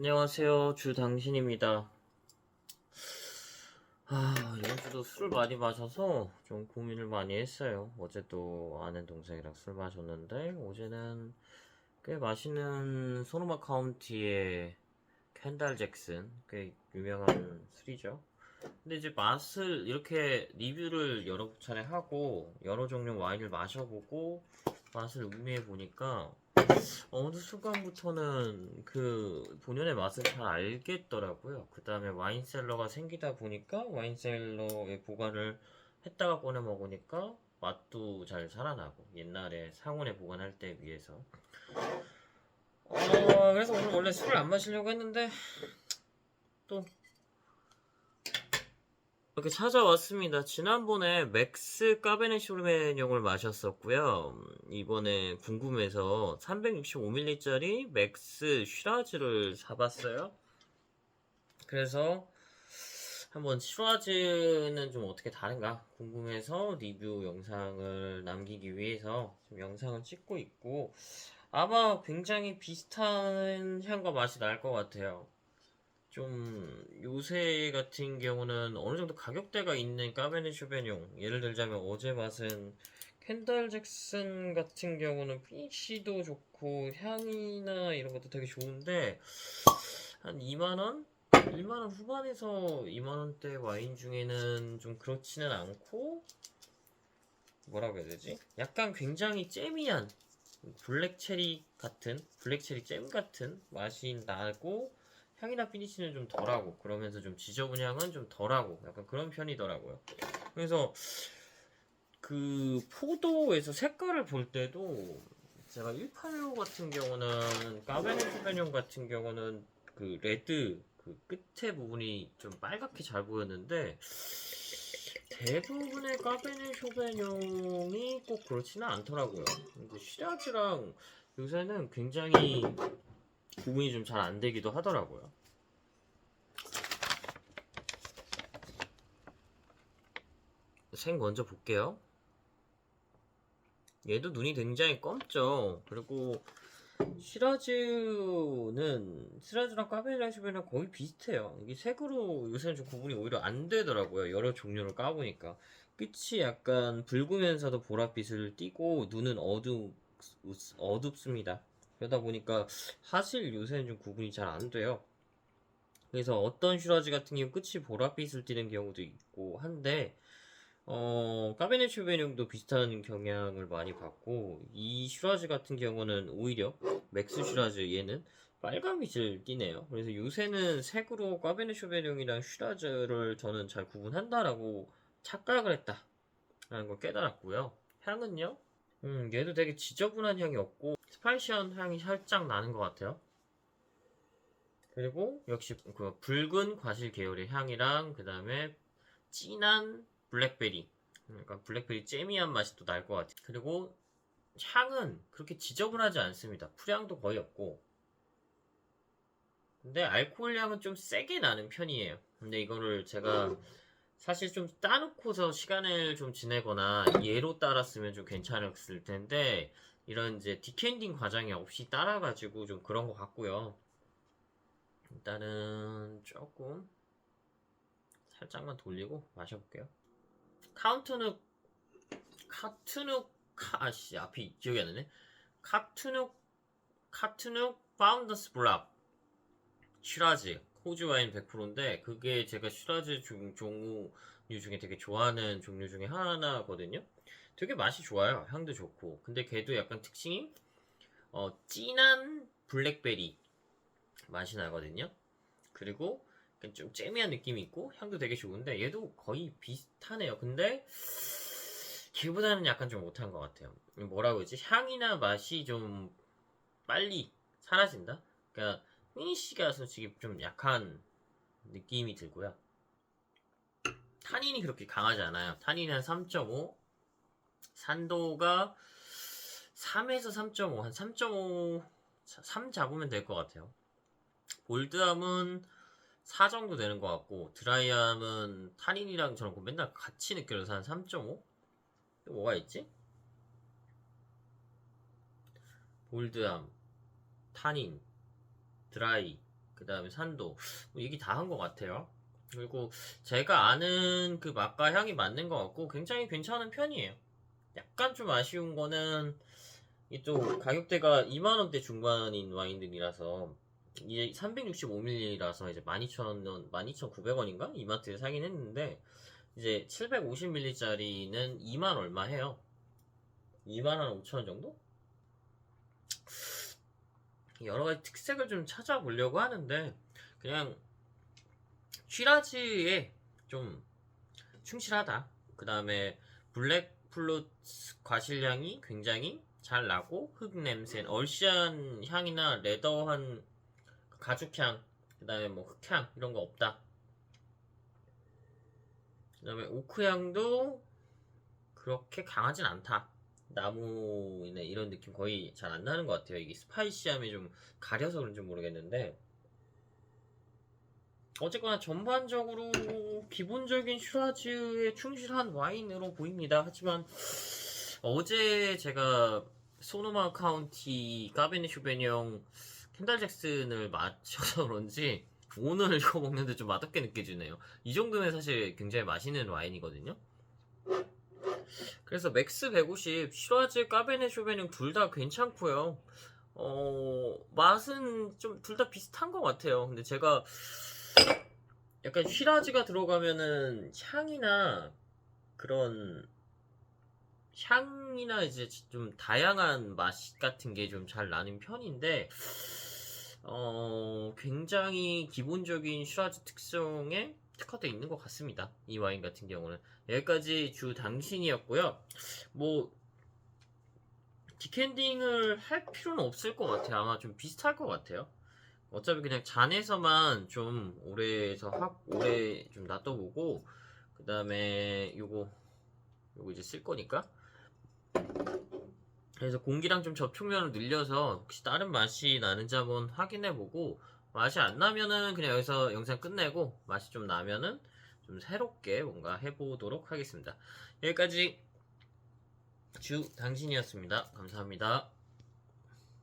안녕하세요. 주당신입니다. 이번 주도 술 많이 마셔서 좀 고민을 많이 했어요. 어제도 아는 동생이랑 술 마셨는데, 어제는 꽤 맛있는 소노마 카운티의 캔달 잭슨, 꽤 유명한 술이죠. 근데 이제 맛을 이렇게 리뷰를 여러 차례 하고, 여러 종류 와인을 마셔보고, 맛을 음미해 보니까, 어느 순간부터는 그 본연의 맛을 잘 알겠더라고요. 그 다음에 와인셀러가 생기다 보니까 와인셀러에 보관을 했다가 꺼내 먹으니까 맛도 잘 살아나고 옛날에 상온에 보관할 때 비해서 그래서 오늘 원래 술을 안 마시려고 했는데 또 이렇게 찾아왔습니다. 지난번에 맥스 까베네 쇼르메뇽을 마셨었고요. 이번에 궁금해서 365ml짜리 맥스 쉬라즈를 사봤어요. 그래서 한번 쉬라즈는 좀 어떻게 다른가 궁금해서 리뷰 영상을 남기기 위해서 지금 영상을 찍고 있고 아마 굉장히 비슷한 향과 맛이 날 것 같아요. 좀 요새 같은 경우는 어느 정도 가격대가 있는 까베네 쇼베뇽 예를 들자면 어제 맛은 켄달 잭슨 같은 경우는 피니쉬도 좋고 향이나 이런 것도 되게 좋은데 한 2만원? 1만원 후반에서 2만원대 와인 중에는 좀 그렇지는 않고 뭐라고 해야 되지? 약간 굉장히 잼미한 블랙체리 잼 같은 맛이 나고 향이나 피니쉬는 좀 덜하고 그러면서 좀 지저분 향은 좀 덜하고 약간 그런 편이더라고요. 그래서 그 포도에서 색깔을 볼 때도 제가 186 같은 경우는 까베네 소베뇽 같은 경우는 그 레드 그 끝에 부분이 좀 빨갛게 잘 보였는데 대부분의 까베네 쇼베뇽이 꼭 그렇지는 않더라고요. 근데 시라즈랑 요새는 굉장히 구분이 좀 잘 안 되기도 하더라고요. 색 먼저 볼게요. 얘도 눈이 굉장히 검죠. 그리고 시라즈랑 까베네 쇼베랑 거의 비슷해요. 이게 색으로 요새는 좀 구분이 오히려 안 되더라고요. 여러 종류를 까보니까 끝이 약간 붉으면서도 보랏빛을 띠고 눈은 어둡습니다. 그러다 보니까 사실 요새는 좀 구분이 잘 안 돼요. 그래서 어떤 슈라즈 같은 경우 끝이 보랏빛을 띠는 경우도 있고 한데 까베네 슈베뇽도 비슷한 경향을 많이 받고 이 슈라즈 같은 경우는 오히려 맥스 슈라즈 얘는 빨간빛을 띠네요. 그래서 요새는 색으로 까베네 슈베뇽이랑 슈라즈를 저는 잘 구분한다라고 착각을 했다라는 걸 깨달았고요. 향은요? 얘도 되게 지저분한 향이 없고 스파이시한 향이 살짝 나는 것 같아요. 그리고 역시 그 붉은 과실 계열의 향이랑 그 다음에 진한 블랙베리 그러니까 블랙베리 잼미한 맛이 또 날 것 같아요. 그리고 향은 그렇게 지저분하지 않습니다. 풀향도 거의 없고 근데 알코올 향은 좀 세게 나는 편이에요. 근데 이거를 제가 사실 좀 따놓고서 시간을 좀 지내거나 얘로 따랐으면 좀 괜찮았을 텐데 이런 이제 디캔딩 과정이 없이 따라가지고 좀 그런 것 같고요. 일단은 조금 살짝만 돌리고 마셔볼게요. 카운트누 아씨 앞이 기억이 안 나네. 카투누 파운더스 블락 슈라즈 호주 와인 100%인데 그게 제가 슈라즈 종류 중에 되게 좋아하는 종류 중에 하나거든요. 되게 맛이 좋아요. 향도 좋고. 근데 걔도 약간 특징이 진한 블랙베리 맛이 나거든요. 그리고 좀 잼미한 느낌이 있고 향도 되게 좋은데 얘도 거의 비슷하네요. 근데 걔보다는 약간 좀 못한 것 같아요. 뭐라고 했지? 향이나 맛이 좀 빨리 사라진다? 그러니까 피니쉬가 솔직히 좀 약한 느낌이 들고요. 탄닌이 그렇게 강하지 않아요. 탄닌이 한 3.5, 산도가 3에서 3.5, 한 3.5, 3 잡으면 될 것 같아요. 볼드함은 4 정도 되는 것 같고 드라이함은 탄닌이랑 저랑 맨날 같이 느껴져서 한 3.5? 또 뭐가 있지? 볼드함, 탄닌, 드라이, 그 다음에 산도. 뭐 얘기 다 한 것 같아요. 그리고 제가 아는 그 맛과 향이 맞는 것 같고 굉장히 괜찮은 편이에요. 약간 좀 아쉬운 거는 이 또 가격대가 2만원대 중반인 와인들이라서 이게 365ml라서 이제 12,000원, 12,900원인가? 이마트에 사긴 했는데 이제 750ml짜리는 2만 얼마 해요. 2만 한 5천원 정도? 여러 가지 특색을 좀 찾아보려고 하는데 그냥 쉬라즈에 좀 충실하다. 그 다음에 블랙플룻 과실향이 굉장히 잘 나고 흙 냄새, 얼씨한 향이나 레더한 가죽향, 그 다음에 뭐 흙향 이런 거 없다. 그 다음에 오크향도 그렇게 강하진 않다. 나무나 이런 느낌 거의 잘 안 나는 것 같아요. 이게 스파이시함이 좀 가려서 그런지 모르겠는데 어쨌거나 전반적으로 기본적인 슈라즈에 충실한 와인으로 보입니다. 하지만 어제 제가 소노마 카운티 까베네 슈베뇽 켄달 잭슨을 마셔서 그런지 오늘 이거 먹는데 좀 맛없게 느껴지네요. 이 정도면 사실 굉장히 맛있는 와인이거든요. 그래서 맥스 150, 슈라즈, 까베네 슈베뇽 둘 다 괜찮고요. 맛은 좀 둘 다 비슷한 것 같아요. 근데 제가 약간 슈라즈가 들어가면은 향이나 이제 좀 다양한 맛 같은 게 좀 잘 나는 편인데 굉장히 기본적인 슈라즈 특성에 특화되어 있는 것 같습니다. 이 와인 같은 경우는 여기까지 주 당신이었고요. 뭐 디캔딩을 할 필요는 없을 것 같아요. 아마 좀 비슷할 것 같아요. 어차피 그냥 잔에서만 좀 오래 좀 놔둬보고 그 다음에 요거 이제 쓸 거니까 그래서 공기랑 좀 접촉면을 늘려서 혹시 다른 맛이 나는지 한번 확인해보고 맛이 안 나면은 그냥 여기서 영상 끝내고 맛이 좀 나면은 좀 새롭게 뭔가 해보도록 하겠습니다. 여기까지 주 당신이었습니다. 감사합니다.